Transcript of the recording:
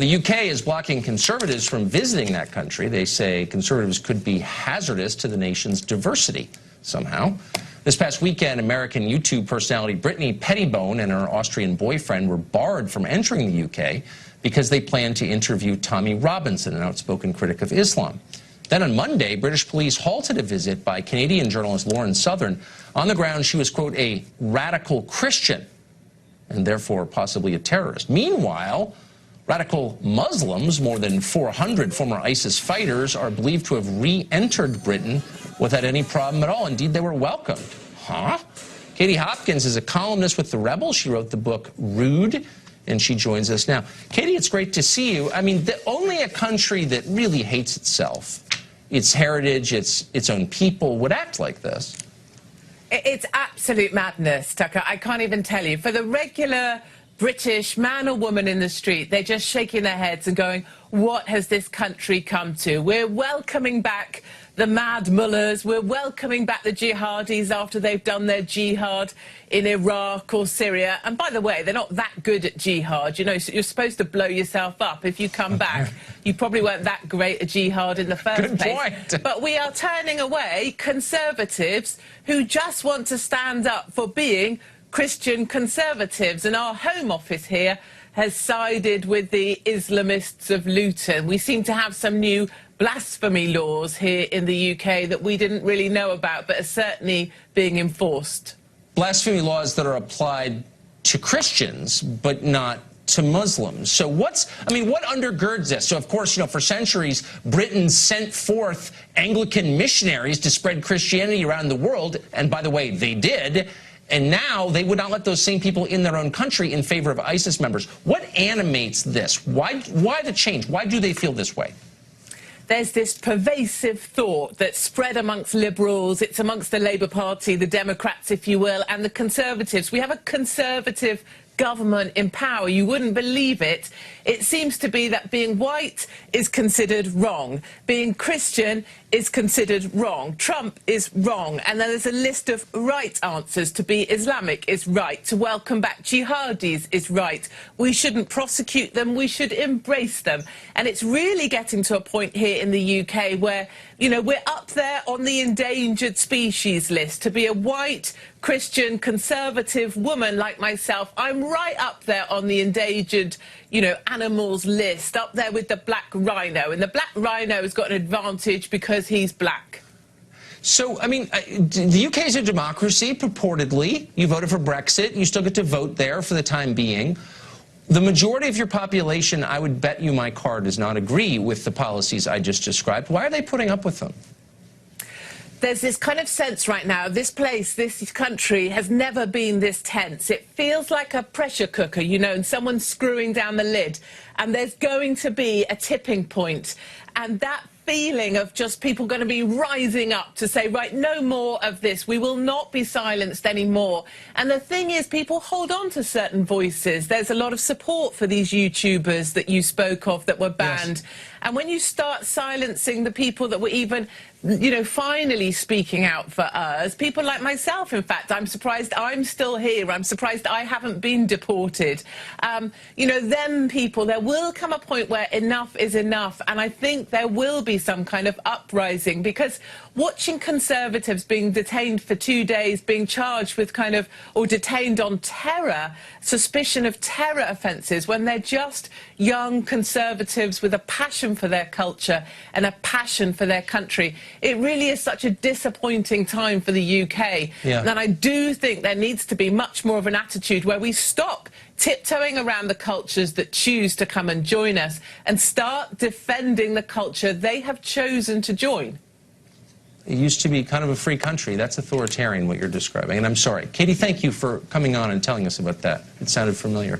The UK is blocking conservatives from visiting that country. They say conservatives could be hazardous to the nation's diversity somehow. This past weekend, American YouTube personality Brittany Pettibone and her Austrian boyfriend were barred from entering the UK because they planned to interview Tommy Robinson, an outspoken critic of Islam. Then on Monday, British police halted a visit by Canadian journalist Lauren Southern on the grounds she was, quote, a radical Christian and therefore possibly a terrorist. Meanwhile, radical Muslims, more than 400 former ISIS fighters, are believed to have re-entered Britain without any problem at all. Indeed, they were welcomed. Huh? Katie Hopkins is a columnist with The Rebel. She wrote the book Rude, and she joins us now. Katie, it's great to see you. I mean, only a country that really hates itself, its heritage, its own people, would act like this. It's absolute madness, Tucker. I can't even tell you. For the regular British man or woman in the street, they're just shaking their heads and going, what has this country come to? We're welcoming back the mad mullahs. We're welcoming back the jihadis after they've done their jihad in Iraq or Syria. And by the way, they're not that good at jihad. You know, so you're supposed to blow yourself up if you come back. You probably weren't that great at jihad in the first place. Point. But we are turning away conservatives who just want to stand up for being Christian conservatives, and our Home Office here has sided with the Islamists of Luton. We seem to have some new blasphemy laws here in the UK that we didn't really know about, but are certainly being enforced. Blasphemy laws that are applied to Christians, but not to Muslims. So what undergirds this? So of course, you know, for centuries, Britain sent forth Anglican missionaries to spread Christianity around the world, and by the way, they did. And now they would not let those same people in their own country in favor of ISIS members. What animates this? Why the change? Why do they feel this way? There's this pervasive thought that's spread amongst liberals. It's amongst the Labour Party, the Democrats, if you will, and the Conservatives. We have a Conservative government in power. You wouldn't believe it. It seems to be that being white is considered wrong. Being Christian is considered wrong. Trump is wrong. And then there's a list of right answers. To be Islamic is right. To welcome back jihadis is right. We shouldn't prosecute them. We should embrace them. And it's really getting to a point here in the UK where, you know, we're up there on the endangered species list. To be a white Christian conservative woman like myself, I'm right up there on the endangered, you know, animals list, up there with the black rhino. And the black rhino has got an advantage because he's black. So, I mean, the UK is a democracy, purportedly. You voted for Brexit. You still get to vote there for the time being. The majority of your population, I would bet you my card, does not agree with the policies I just described. Why are they putting up with them? There's this kind of sense right now, this place, this country has never been this tense. It feels like a pressure cooker, you know, and someone's screwing down the lid. And there's going to be a tipping point. And that feeling of just people going to be rising up to say, right, no more of this. We will not be silenced anymore. And the thing is, people hold on to certain voices. There's a lot of support for these YouTubers that you spoke of that were banned. Yes. And when you start silencing the people that were even, you know, finally speaking out for us, people like myself, in fact, I'm surprised I'm still here. I'm surprised I haven't been deported. You know, them people, there will come a point where enough is enough. And I think there will be some kind of uprising, because watching Conservatives being detained for 2 days, being charged with kind of, or detained on terror, suspicion of terror offences, when they're just young Conservatives with a passion for their culture and a passion for their country. It really is such a disappointing time for the UK. Yeah. And I do think there needs to be much more of an attitude where we stop tiptoeing around the cultures that choose to come and join us and start defending the culture they have chosen to join. It used to be kind of a free country. That's authoritarian, what you're describing. And I'm sorry. Katie, thank you for coming on and telling us about that. It sounded familiar.